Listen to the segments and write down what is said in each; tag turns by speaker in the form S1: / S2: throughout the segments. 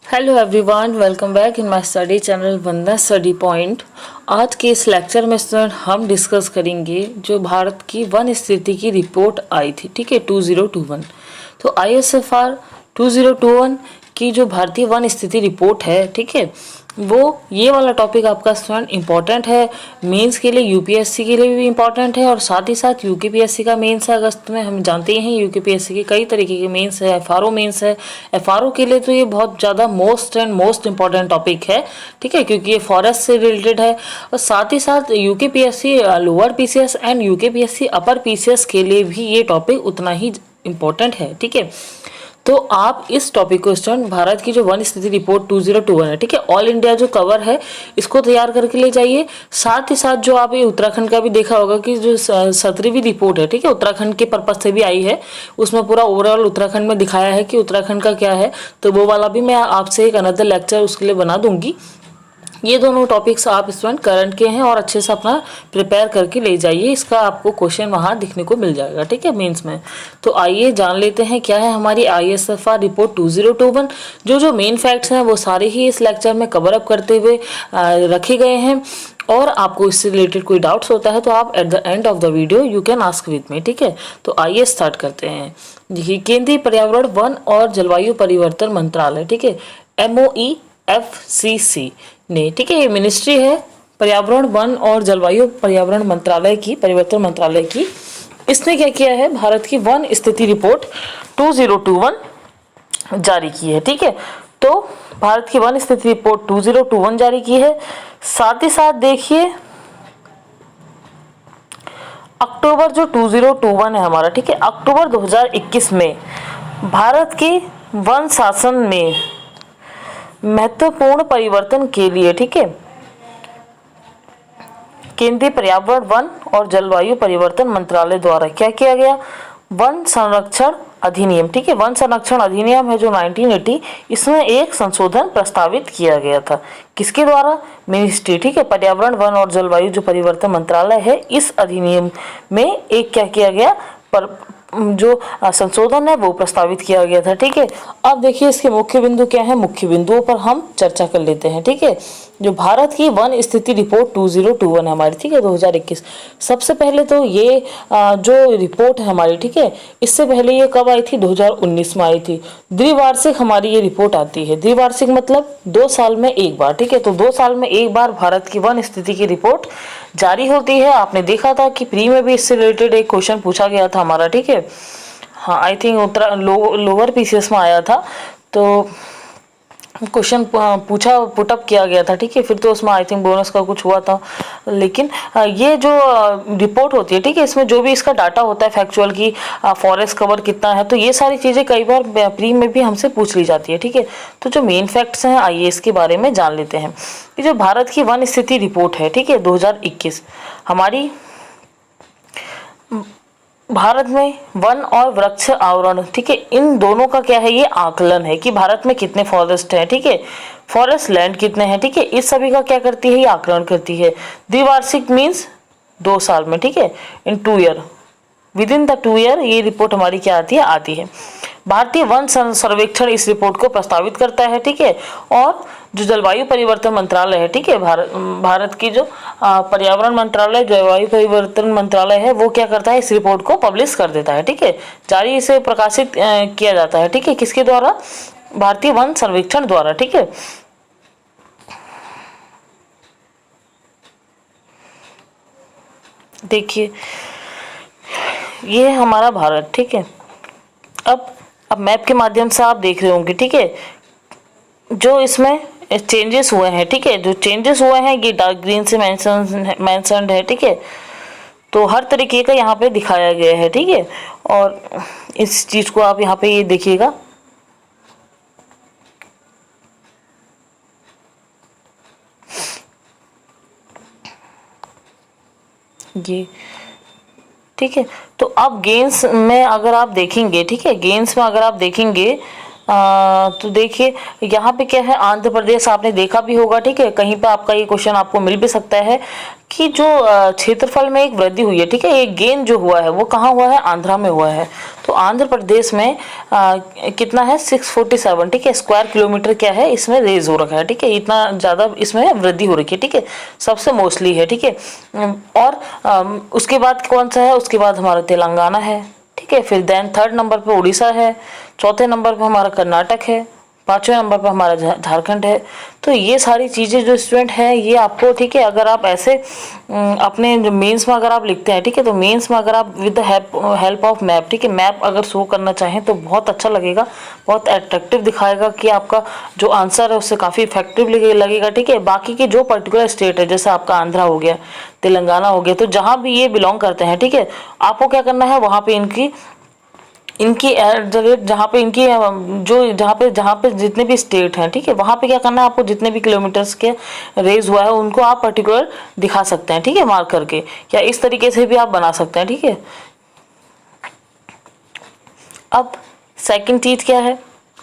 S1: Hello everyone, welcome back in my study channel Vandana study point. आज के इस lecture में स्टूडेंट हम डिस्कस करेंगे जो भारत की वन स्थिति की रिपोर्ट आई थी, ठीक है, 2021। तो ISFR 2021 की जो भारतीय वन स्थिति रिपोर्ट है, ठीक है, वो ये वाला टॉपिक आपका स्टूडेंट इम्पॉर्टेंट है। मेंस के लिए, यूपीएससी के लिए भी इम्पॉर्टेंट है और साथ ही साथ यूकेपीएससी का मेंस है अगस्त में। हम जानते ही हैं यूकेपीएससी के कई तरीके के मेंस है, एफआरओ मेंस है। एफआरओ के लिए तो ये बहुत ज़्यादा मोस्ट इम्पॉर्टेंट टॉपिक है, ठीक है, क्योंकि ये फॉरेस्ट से रिलेटेड है। और साथ ही साथ UKPSC lower PCS and UKPSC upper PCS के लिए भी ये टॉपिक उतना ही इम्पोर्टेंट है, ठीक है। तो आप इस टॉपिक को स्टूडेंट भारत की जो वन स्थिति रिपोर्ट 2021 है, ठीक है, ऑल इंडिया जो कवर है, इसको तैयार करके ले जाइए। साथ ही साथ जो आप ये उत्तराखंड का भी देखा होगा कि जो 17वीं रिपोर्ट है, ठीक है, उत्तराखंड के पर्पज से भी आई है, उसमें पूरा ओवरऑल उत्तराखंड में दिखाया है कि उत्तराखंड का क्या है। तो वो वाला भी मैं आपसे एक अनदर लेक्चर उसके लिए बना दूंगी। ये दोनों टॉपिक्स आप स्टूडेंट करंट के हैं और अच्छे से अपना प्रिपेयर करके ले जाइए। इसका आपको क्वेश्चन वहाँ दिखने को मिल जाएगा, ठीक है, मेंस में। तो आइए जान लेते हैं क्या है हमारी ISFR रिपोर्ट 2021। जो मेन फैक्ट्स हैं वो सारे ही इस लेक्चर में कवर अप करते हुए रखे गए हैं। और आपको इससे रिलेटेड कोई डाउट्स होता है तो आप at the end of the video you can ask with me, ठीक है। तो आइए स्टार्ट करते हैं। देखिए, केंद्रीय पर्यावरण, वन और जलवायु परिवर्तन मंत्रालय, ठीक है, MOEFCC ने, ठीक है, ये मिनिस्ट्री है पर्यावरण, वन और जलवायु परिवर्तन मंत्रालय की। इसने क्या किया है, भारत की वन स्थिति रिपोर्ट 2021 जारी की है, ठीक है। तो भारत की वन स्थिति रिपोर्ट 2021 जारी की है। साथ ही साथ देखिए, अक्टूबर जो 2021 है हमारा, ठीक है, अक्टूबर 2021 में भारत के वन शासन में महत्वपूर्ण परिवर्तन के लिए, ठीक है, केंद्रीय पर्यावरण, वन और जलवायु परिवर्तन मंत्रालय द्वारा क्या किया गया, वन संरक्षण अधिनियम, ठीक है, वन संरक्षण अधिनियम है जो 1980, इसमें एक संशोधन प्रस्तावित किया गया था। किसके द्वारा, मिनिस्ट्री, ठीक है, पर्यावरण, वन और जलवायु जो परिवर्तन मंत्रालय है, इस अधिनियम में एक क्या किया गया, पर जो संशोधन है वो प्रस्तावित किया गया था, ठीक है। अब देखिए इसके मुख्य बिंदु क्या है, मुख्य बिंदुओं पर हम चर्चा कर लेते हैं, ठीक है। जो भारत की वन स्थिति रिपोर्ट 2021 है हमारी, ठीक है, 2021। सबसे पहले तो ये जो रिपोर्ट है हमारी, ठीक है, इससे पहले ये कब आई थी, 2019 में आई थी। द्विवार्षिक हमारी ये रिपोर्ट आती है। द्विवार्षिक मतलब 2 साल में एक बार, ठीक है। तो 2 साल में एक बार भारत की वन स्थिति की रिपोर्ट जारी होती है। आपने देखा था कि प्री में भी इससे रिलेटेड एक क्वेश्चन पूछा गया था हमारा, ठीक है। हाँ, आई थिंक लोअर पीसीएस में आया था, तो क्वेश्चन पूछा पुटअप किया गया था, ठीक है। फिर तो उसमें आई थिंक बोनस का कुछ हुआ था, लेकिन ये जो रिपोर्ट होती है, ठीक है, इसमें जो भी इसका डाटा होता है फैक्चुअल की फॉरेस्ट कवर कितना है, तो ये सारी चीज़ें कई बार प्री में भी हमसे पूछ ली जाती है, ठीक है। तो जो मेन फैक्ट्स हैं आइए इसके बारे में जान लेते हैं कि जो भारत की वन स्थिति रिपोर्ट है, ठीक है, 2021 हमारी, भारत में वन और वृक्ष आवरण, ठीक है, इन दोनों का क्या है, ये आकलन है कि भारत में कितने फॉरेस्ट हैं, ठीक है, फॉरेस्ट लैंड कितने हैं, ठीक है, इस सभी का क्या करती है, ये आकलन करती है। द्विवार्षिक मीन्स 2 साल में, ठीक है, इन 2 year, with in the 2 year ये रिपोर्ट हमारी क्या आती है। भारतीय वन सर्वेक्षण इस रिपोर्ट को प्रस्तावित करता है, ठीक है। और जो जलवायु परिवर्तन मंत्रालय है, ठीक है, भारत की जो पर्यावरण मंत्रालय, जलवायु परिवर्तन मंत्रालय है, वो क्या करता है, इस रिपोर्ट को पब्लिश कर देता है, ठीक है, जारी इसे प्रकाशित किया जाता है, ठीक है, किसके द्वारा, भारतीय वन सर्वेक्षण द्वारा, ठीक है। देखिए ये हमारा भारत, ठीक है। अब मैप के माध्यम से आप देख रहे होंगे, ठीक है, जो इसमें चेंजेस हुए हैं, ठीक है, जो चेंजेस हुए हैं ये डार्क ग्रीन से मेंशन्ड है, ठीक है। तो हर तरीके का यहाँ पे दिखाया गया है, ठीक है। और इस चीज़ को आप यहाँ पे ये देखिएगा, ये, ठीक है। तो अब गेम्स में अगर आप देखेंगे, ठीक है, गेम्स में अगर आप देखेंगे तो देखिए यहाँ पे क्या है, आंध्र प्रदेश आपने देखा भी होगा, ठीक है, कहीं पे आपका ये क्वेश्चन आपको मिल भी सकता है कि जो क्षेत्रफल में एक वृद्धि हुई है, ठीक है, एक गेन जो हुआ है वो कहाँ हुआ है, आंध्रा में हुआ है। तो आंध्र प्रदेश में कितना है 647, ठीक है, स्क्वायर किलोमीटर क्या है इसमें रेज हो रखा है, ठीक है, इतना ज़्यादा इसमें वृद्धि हो रखी है, ठीक है, सबसे मोस्टली है, ठीक है। और उसके बाद कौन सा है, उसके बाद हमारा तेलंगाना है, ठीक है, फिर देन थर्ड नंबर पे उड़ीसा है, चौथे नंबर पे हमारा कर्नाटक है, पांचवें नंबर पे हमारा झारखंड है। तो ये सारी चीज़ें जो स्टूडेंट हैं ये आपको, ठीक है, अगर आप ऐसे अपने जो मेंस में अगर आप लिखते हैं, ठीक है, तो मेंस में अगर आप with the help of map, ठीक है, मैप अगर शो करना चाहें तो बहुत अच्छा लगेगा, बहुत अट्रैक्टिव दिखाएगा कि आपका जो आंसर है उससे काफ़ी इफेक्टिव लगेगा, ठीक है। बाकी के जो पर्टिकुलर स्टेट है, जैसे आपका आंध्रा हो गया, तेलंगाना हो गया, तो जहाँ भी ये बिलोंग करते हैं, ठीक है, आपको क्या करना है, वहाँ पे इनकी एट द रेट जहाँ पे इनकी जो जहाँ पे जितने भी स्टेट हैं, ठीक है, वहाँ पे क्या करना है आपको, जितने भी किलोमीटर्स के रेज हुआ है उनको आप पर्टिकुलर दिखा सकते हैं, ठीक है, मार्क करके, या इस तरीके से भी आप बना सकते हैं, ठीक है। अब सेकंड चीज़ क्या है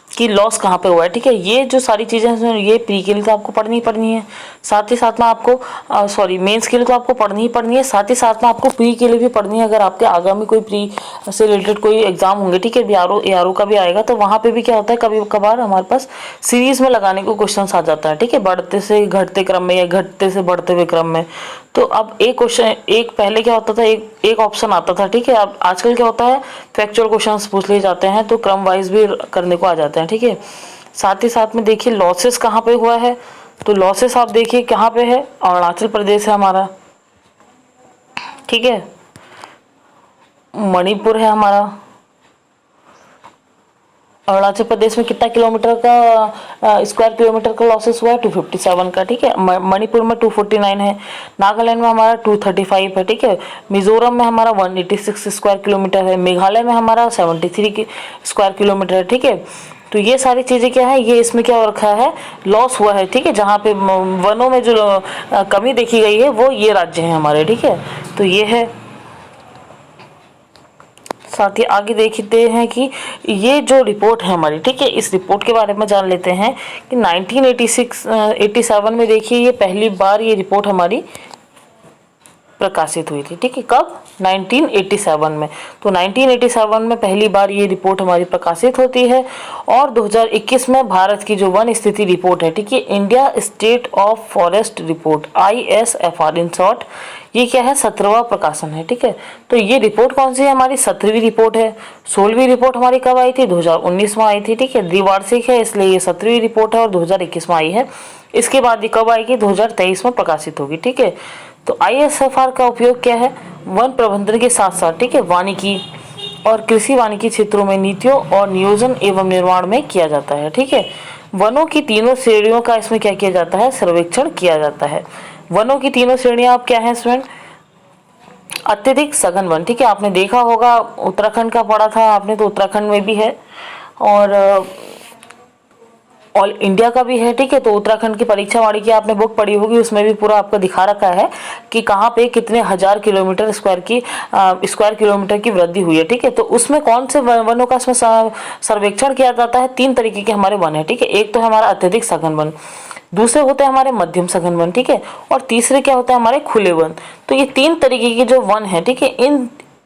S1: कि लॉस कहाँ पे हुआ है, ठीक है, ये जो सारी चीज़ें हैं ये प्री के लिए तो आपको पढ़नी ही पढ़नी है, साथ ही साथ में आपको सॉरी मेंस के लिए तो आपको पढ़नी ही पढ़नी है, साथ ही साथ में आपको प्री के लिए भी पढ़नी है। अगर आपके आगामी कोई प्री से रिलेटेड कोई एग्जाम होंगे, ठीक है, ARO का भी आएगा, तो वहाँ पे भी क्या होता है, कभी कभार हमारे पास सीरीज में लगाने को क्वेश्चन आ जाता है, ठीक है, बढ़ते से घटते क्रम में या घटते से बढ़ते हुए क्रम में। तो अब एक क्वेश्चन, एक पहले क्या होता था, एक ऑप्शन आता था, ठीक है, अब आजकल क्या होता है, फैक्चुअल क्वेश्चंस पूछ लिए जाते हैं, तो क्रम वाइज भी करने को आ जाते हैं, ठीक है। साथ ही साथ में देखिए लॉसेस कहाँ पे हुआ है, तो लॉसेस आप देखिए कहाँ पे है, अरुणाचल प्रदेश है हमारा, ठीक है, मणिपुर है हमारा। अरुणाचल प्रदेश में कितना किलोमीटर का स्क्वायर किलोमीटर का लॉसेस हुआ है, 257 का, ठीक है, मणिपुर में 249 है, नागालैंड में हमारा 235 है, ठीक है, मिजोरम में हमारा 186 स्क्वायर किलोमीटर है, मेघालय में हमारा 73 स्क्वायर किलोमीटर है, ठीक है। तो ये सारी चीज़ें क्या है, ये इसमें क्या हो रखा है, लॉस हुआ है, ठीक है, जहाँ पे वनों में जो कमी देखी गई है वो ये राज्य हैं हमारे, ठीक है। तो ये है, साथ ही आगे देखते हैं कि ये जो रिपोर्ट है हमारी, ठीक है, इस रिपोर्ट के बारे में जान लेते हैं कि 1987 में देखिए ये पहली बार ये रिपोर्ट हमारी प्रकाशित हुई थी, ठीक है, कब, 1987 में। तो 1987 में पहली बार ये रिपोर्ट हमारी प्रकाशित होती है। और 2021 में भारत की जो वन स्थिति रिपोर्ट है, ठीक है, India state of forest report, ISFR in short, ये क्या है, 17वां प्रकाशन है, ठीक है। तो ये रिपोर्ट कौन सी है, हमारी 17वीं रिपोर्ट है। 16वीं रिपोर्ट हमारी कब आई थी, 2019 में आई थी, ठीक है, द्विवार्षिक है इसलिए ये 17वीं रिपोर्ट है और 2021 में आई है। इसके बाद ये कब आएगी, 2023 में प्रकाशित होगी, ठीक है। तो ISFR का उपयोग क्या है, वन प्रबंधन के साथ साथ, ठीक है, वानिकी और कृषि वानिकी क्षेत्रों में नीतियों और नियोजन एवं निर्माण में किया जाता है, ठीक है। वनों की तीनों श्रेणियों का इसमें क्या किया जाता है, सर्वेक्षण किया जाता है। वनों की तीनों श्रेणियां आप क्या है स्टूडेंट, अत्यधिक सघन वन, ठीक है, आपने देखा होगा उत्तराखंड का पढ़ा था आपने, तो उत्तराखंड में भी है, और ऑल इंडिया का भी है, ठीक है। तो उत्तराखंड की परीक्षा वाणी की आपने बुक पढ़ी होगी, उसमें भी पूरा आपको दिखा रखा है कि कहाँ पे कितने हजार किलोमीटर स्क्वायर किलोमीटर की वृद्धि हुई है, ठीक है। तो उसमें कौन से वनों का इसमें सर्वेक्षण किया जाता है, 3 तरीके के हमारे वन है, ठीक है। एक तो है हमारा अत्यधिक सघन वन, दूसरे होते हैं हमारे मध्यम सघन वन, ठीक है, और तीसरे क्या होता है हमारे खुले वन। तो ये 3 तरीके के जो वन है, ठीक है,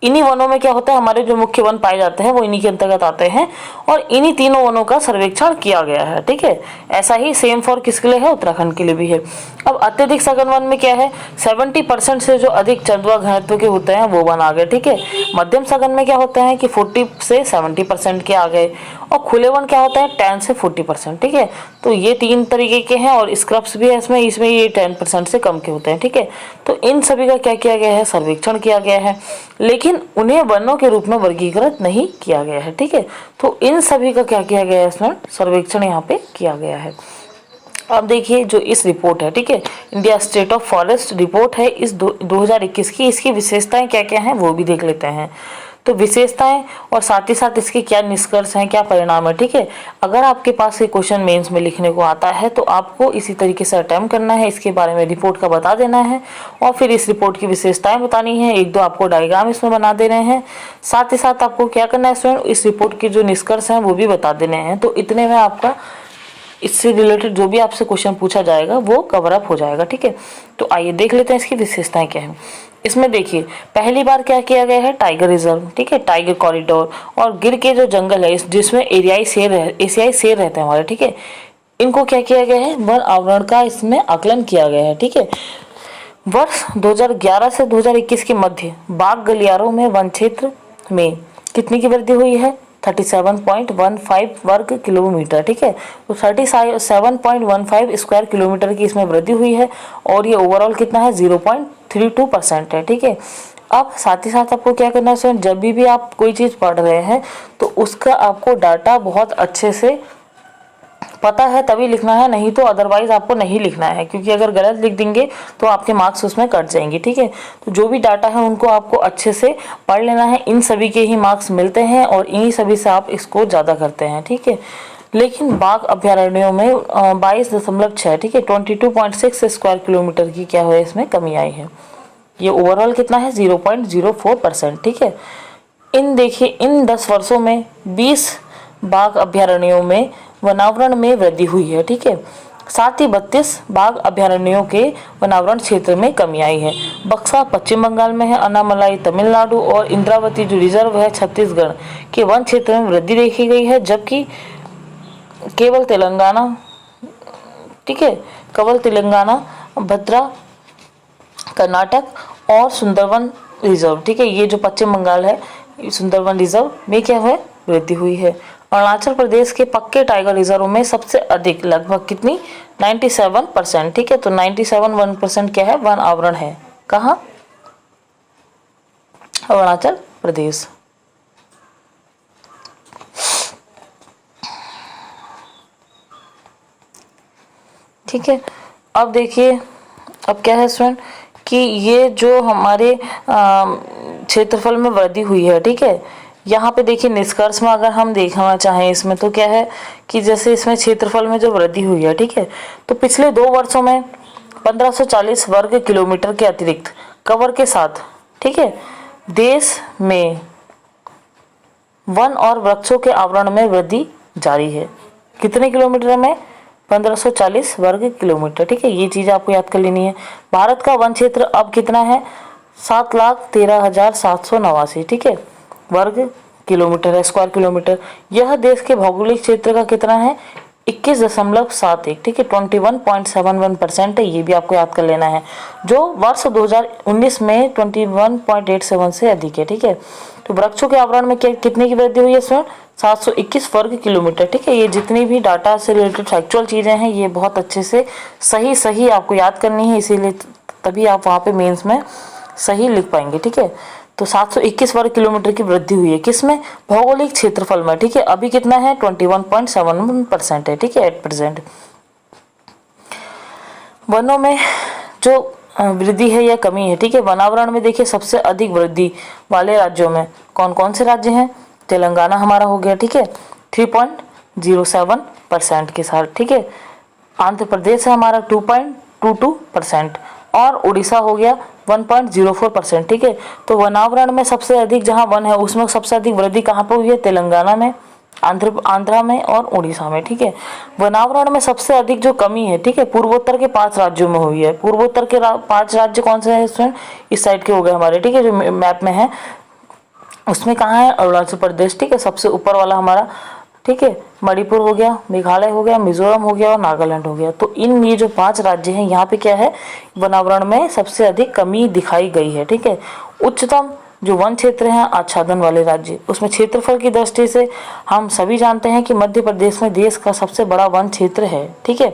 S1: इन्हीं वनों में क्या होता है, हमारे जो मुख्य वन पाए जाते हैं वो इन्हीं के अंतर्गत आते हैं, और इन्हीं तीनों वनों का सर्वेक्षण किया गया है, ठीक है। ऐसा ही सेम फॉर किसके लिए है, उत्तराखंड के लिए भी है। अब अत्यधिक सघन वन में क्या है, 70% से जो अधिक चंदवा घनत्व के होते हैं वो वन आ गए, ठीक है। मध्यम सघन में क्या होता है कि 40 से 70% के आ गए, और खुले वन क्या होता है 10 से 40%, ठीक है। तो ये 3 तरीके के हैं, और स्क्रब्स भी है इसमें ये 10% से कम के होते हैं, ठीक है। तो इन सभी का क्या किया गया है, सर्वेक्षण किया गया है, लेकिन उन्हें वनों के रूप में वर्गीकृत नहीं किया गया है, ठीक है। तो इन सभी का क्या किया गया है, इसमें सर्वेक्षण यहाँ पे किया गया है। अब देखिए जो इस रिपोर्ट है, ठीक है, India state of forest report है इस 2021 की, इसकी विशेषताएं क्या क्या हैं वो भी देख लेते हैं। तो विशेषताएं और साथ ही साथ इसके क्या निष्कर्ष हैं, क्या परिणाम है, ठीक है। अगर आपके पास ये क्वेश्चन मेंस में लिखने को आता है तो आपको इसी तरीके से अटेम्प्ट करना है, इसके बारे में रिपोर्ट का बता देना है और फिर इस रिपोर्ट की विशेषताएं बतानी है, एक दो आपको डायग्राम इसमें बना देने हैं। साथ ही साथ आपको क्या करना है स्टूडेंट, इस रिपोर्ट के जो निष्कर्ष हैं वो भी बता देने हैं। तो इतने में आपका इससे रिलेटेड जो भी आपसे क्वेश्चन पूछा जाएगा वो कवर अप हो जाएगा, ठीक है। तो आइए देख लेते हैं इसकी विशेषताएं क्या है। इसमें देखिए पहली बार क्या किया गया है, टाइगर रिजर्व, ठीक है, टाइगर कॉरिडोर और गिर के जो जंगल है जिसमें एशियाई शेर रहते हैं हमारे, ठीक है, इनको क्या किया गया है, वन आवरण का इसमें आकलन किया गया है, ठीक है। वर्ष 2011 से 2021 के मध्य बाघ गलियारों में वन क्षेत्र में कितनी की वृद्धि हुई है, 37.15 वर्ग किलोमीटर, ठीक है। तो 37.15 स्क्वायर किलोमीटर की इसमें वृद्धि हुई है और ये ओवरऑल कितना है, 0.32% है, ठीक है। अब साथ ही साथ आपको क्या करना है, जब भी आप कोई चीज़ पढ़ रहे हैं तो उसका आपको डाटा बहुत अच्छे से पता है तभी लिखना है, नहीं तो अदरवाइज आपको नहीं लिखना है, क्योंकि अगर गलत लिख देंगे तो आपके मार्क्स उसमें कट जाएंगे, ठीक है। तो जो भी डाटा है उनको आपको अच्छे से पढ़ लेना है, इन सभी के ही मार्क्स मिलते हैं और इन्हीं सभी से आप इसको ज़्यादा करते हैं, ठीक है। लेकिन बाघ अभ्यारण्यों में 22.6, ठीक है, 22.6 स्क्वायर किलोमीटर की क्या है इसमें कमी आई है। ये ओवरऑल कितना है, 0.04%, ठीक है। देखिए इन 10 वर्षों में 20 बाघ अभ्यारण्यों में वनावरण में वृद्धि हुई है, ठीक है। साथ ही 32 बाघ अभ्यारण्यों के वनावरण क्षेत्र में कमी आई है। बक्सा पश्चिम बंगाल में है, अन्नामलाई तमिलनाडु और इंद्रावती जो रिजर्व है छत्तीसगढ़ के वन क्षेत्र में वृद्धि देखी गई है, जबकि केवल तेलंगाना, ठीक है, भद्रा, कर्नाटक और सुंदरवन रिजर्व, ठीक है, ये जो पश्चिम बंगाल है सुंदरवन रिजर्व में क्या है, वृद्धि हुई है। अरुणाचल प्रदेश के पक्के टाइगर रिजर्व में सबसे अधिक लगभग कितनी, 97%, ठीक है। तो 97% क्या है, वन आवरण है, कहाँ, अरुणाचल प्रदेश। ठीक है, अब देखिए अब क्या है स्टूडेंट कि ये जो हमारे क्षेत्रफल में वृद्धि हुई है, ठीक है, यहाँ पे देखिए निष्कर्ष में अगर हम देखना चाहें इसमें तो क्या है कि जैसे इसमें क्षेत्रफल में जो वृद्धि हुई है, ठीक है, तो पिछले 2 वर्षों में 1540 वर्ग किलोमीटर के अतिरिक्त कवर के साथ, ठीक है, देश में वन और वृक्षों के आवरण में वृद्धि जारी है। कितने किलोमीटर में, 1540 वर्ग किलोमीटर, ठीक है, ये चीज़ आपको याद कर लेनी है। भारत का वन क्षेत्र अब कितना है, 7,13,789, ठीक है, वर्ग किलोमीटर है, स्क्वायर किलोमीटर। यह देश के भौगोलिक क्षेत्र का कितना है, 21.71, ठीक है, 21.71% है, ये भी आपको याद कर लेना है, जो वर्ष 2019 में 21.87 से अधिक है, ठीक है। तो वृक्षों के आवरण में कितने की वृद्धि हुई है इसमें, 721 वर्ग किलोमीटर, ठीक है। ये जितनी भी डाटा से रिलेटेड फैक्चुअल चीज़ें हैं ये बहुत अच्छे से सही आपको याद करनी है, इसीलिए तभी आप वहाँ पे मेंस में सही लिख पाएंगे, ठीक है। तो 721 वर्ग किलोमीटर की वृद्धि हुई है, किसमें, भौगोलिक क्षेत्रफल में, ठीक है। अभी कितना है, 21.71% है, ठीक है, एट प्रेजेंट। वनों में जो वृद्धि है या कमी है, ठीक है, वनावरण में देखिए सबसे अधिक वृद्धि वाले राज्यों में कौन कौन से राज्य हैं, तेलंगाना हमारा हो गया, ठीक है, 3.07% के साथ, ठीक है। आंध्र प्रदेश है हमारा 2.22% और उड़ीसा हो गया 1.04%, ठीक है। तो वनावरण में सबसे अधिक जहां वन है उसमें सबसे अधिक वृद्धि कहां पर हुई है, तेलंगाना में, आंध्रा में और उड़ीसा में, ठीक है। वनावरण में सबसे अधिक जो कमी है, ठीक है, पूर्वोत्तर के 5 राज्यों में हुई है। पूर्वोत्तर के 5 राज्य कौन से हैं इसमें, इस साइड के हो गए हमारे, ठीक है, जो मैप में है उसमें कहाँ है, अरुणाचल प्रदेश, ठीक है, सबसे ऊपर वाला हमारा, ठीक है, मणिपुर हो गया, मेघालय हो गया, मिजोरम हो गया और नागालैंड हो गया। तो इन ये जो 5 राज्य हैं यहाँ पे क्या है, वनावरण में सबसे अधिक कमी दिखाई गई है, ठीक है। उच्चतम जो वन क्षेत्र हैं आच्छादन वाले राज्य, उसमें क्षेत्रफल की दृष्टि से हम सभी जानते हैं कि मध्य प्रदेश में देश का सबसे बड़ा वन क्षेत्र है, ठीक है।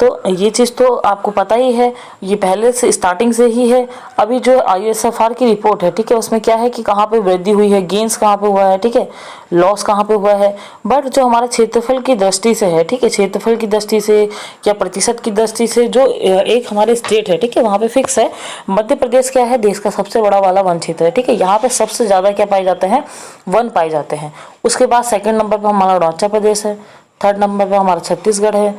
S1: तो ये चीज़ तो आपको पता ही है, ये पहले से स्टार्टिंग से ही है। अभी जो ISFR की रिपोर्ट है, ठीक है, उसमें क्या है कि कहाँ पे वृद्धि हुई है, गेन्स कहाँ पे हुआ है, ठीक है, लॉस कहाँ पे हुआ है। बट जो हमारा क्षेत्रफल की दृष्टि से है, ठीक है, क्षेत्रफल की दृष्टि से या प्रतिशत की दृष्टि से जो एक हमारे स्टेट है, ठीक है, वहाँ पे फिक्स है। मध्य प्रदेश क्या है, देश का सबसे बड़ा वाला वन क्षेत्र है, ठीक है। यहाँ पे सबसे ज़्यादा क्या पाए जाते हैं, वन पाए जाते हैं। उसके बाद सेकंड नंबर पर हमारा अरुणाचल प्रदेश है, थर्ड नंबर पर हमारा छत्तीसगढ़ है,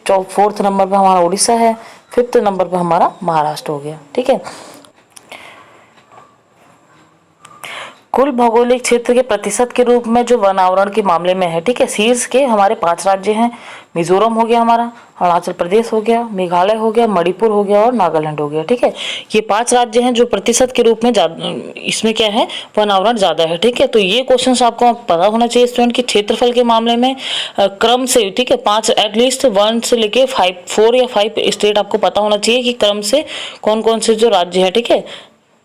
S1: फोर्थ नंबर पर हमारा उड़ीसा है, फिफ्थ नंबर पर हमारा महाराष्ट्र हो गया, ठीक है। कुल भौगोलिक क्षेत्र के प्रतिशत के रूप में जो वन आवरण के मामले में है, ठीक है, शीर्ष के हमारे 5 राज्य हैं। मिजोरम हो गया हमारा, अरुणाचल प्रदेश हो गया, मेघालय हो गया, मणिपुर हो गया और नागालैंड हो गया, ठीक है। ये 5 राज्य हैं जो प्रतिशत के रूप में इसमें क्या है, वन आवरण ज़्यादा है, ठीक है। तो ये क्वेश्चन आपको पता होना चाहिए स्टूडेंट कि क्षेत्रफल के मामले में क्रम से, ठीक है, 5 एटलीस्ट 1 से लेके 4 या 5 स्टेट आपको पता होना चाहिए कि क्रम से कौन कौन से जो राज्य है, ठीक है,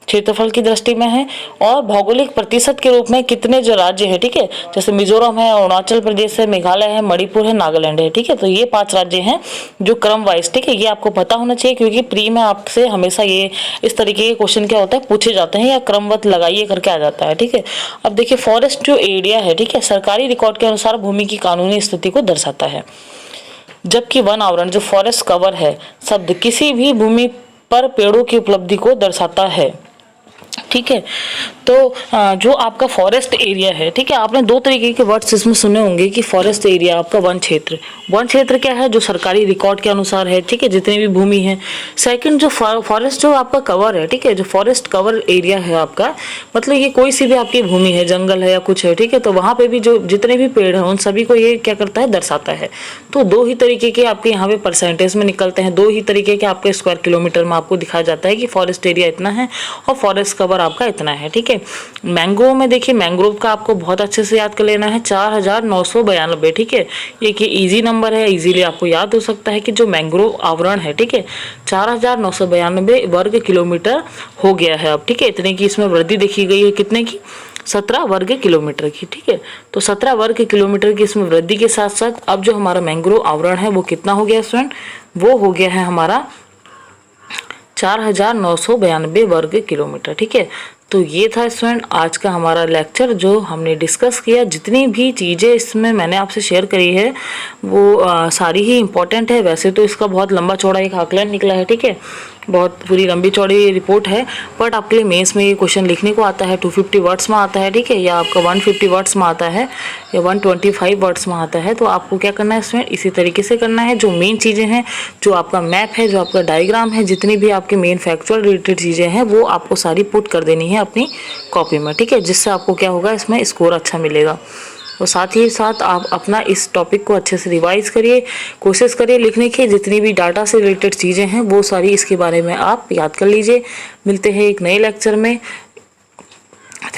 S1: क्षेत्रफल की दृष्टि में है। और भौगोलिक प्रतिशत के रूप में कितने जो राज्य है, ठीक है, जैसे मिजोरम है, अरुणाचल प्रदेश है, मेघालय है, मणिपुर है, नागालैंड है, ठीक है। तो ये 5 राज्य हैं जो क्रम वाइज, ठीक है, ये आपको पता होना चाहिए क्योंकि प्री में आपसे हमेशा ये इस तरीके के क्वेश्चन क्या होता है, पूछे जाते हैं या क्रमवत लगाइए करके आ जाता है, ठीक है। अब देखिए फॉरेस्ट जो एरिया है, ठीक है, सरकारी रिकॉर्ड के अनुसार भूमि की कानूनी स्थिति को दर्शाता है, जबकि वन आवरण जो फॉरेस्ट कवर है शब्द किसी भी भूमि पर पेड़ों की उपलब्धि को दर्शाता है, ठीक है। तो जो आपका फॉरेस्ट एरिया है, ठीक है, आपने 2 तरीके के वर्ड्स इसमें सुने होंगे कि फॉरेस्ट एरिया आपका वन क्षेत्र। वन क्षेत्र क्या है, जो सरकारी रिकॉर्ड के अनुसार है, ठीक है, जितनी भी भूमि है। सेकंड जो फॉरेस्ट जो आपका कवर है, ठीक है, जो फॉरेस्ट कवर एरिया है आपका, मतलब ये कोई सी भी आपकी भूमि है, जंगल है या कुछ है, ठीक है, तो वहाँ पे भी जो जितने भी पेड़ हैं उन सभी को ये क्या करता है, दर्शाता है। तो 2 ही तरीके के आपके यहाँ पे परसेंटेज में निकलते हैं, 2 ही तरीके के आपके स्क्वायर किलोमीटर में आपको दिखाया जाता है कि फॉरेस्ट एरिया इतना है और फॉरेस्ट कवर आपका इतना है, ठीक है। मैंग्रोव में देखिए, मैंग्रोव का आपको बहुत अच्छे से याद कर लेना है, 4992, ठीक है। ये कि इजी नंबर है, इजीली आपको याद हो सकता है कि जो मैंग्रोव आवरण है, ठीक है, 4992 वर्ग किलोमीटर हो गया है अब, ठीक है। इतने की इसमें वृद्धि देखी गई है, कितने की, 17 वर्ग किलोमीटर की, ठीक है। तो 17 वर्ग किलोमीटर की इसमें वृद्धि के साथ साथ अब जो हमारा मैंग्रोव आवरण है वो कितना हो गया स्टूडेंट, वो हो गया है हमारा 4992 वर्ग किलोमीटर, ठीक है। तो ये था स्टूडेंट आज का हमारा लेक्चर जो हमने डिस्कस किया। जितनी भी चीज़ें इसमें मैंने आपसे शेयर करी है वो सारी ही इम्पोर्टेंट है। वैसे तो इसका बहुत लंबा चौड़ा एक आकलन निकला है, ठीक है, बहुत पूरी लंबी चौड़ी रिपोर्ट है, बट आपके लिए मेंस में ये क्वेश्चन लिखने को आता है, 250 वर्ड्स में आता है, ठीक है, या आपका 150 वर्ड्स में आता है या 125 वर्ड्स में आता है। तो आपको क्या करना है इसमें, इसी तरीके से करना है। जो मेन चीज़ें हैं, जो आपका मैप है, जो आपका डायग्राम है, जितनी भी आपके मेन फैक्चुअल रिलेटेड चीज़ें हैं वो आपको सारी पुट कर देनी है अपनी कॉपी में, ठीक है, जिससे आपको क्या होगा, इसमें स्कोर अच्छा मिलेगा। और साथ ही साथ आप अपना इस टॉपिक को अच्छे से रिवाइज करिए, कोशिश करिए लिखने की, जितनी भी डाटा से रिलेटेड चीज़ें हैं वो सारी इसके बारे में आप याद कर लीजिए। मिलते हैं एक नए लेक्चर में।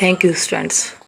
S1: Thank you students.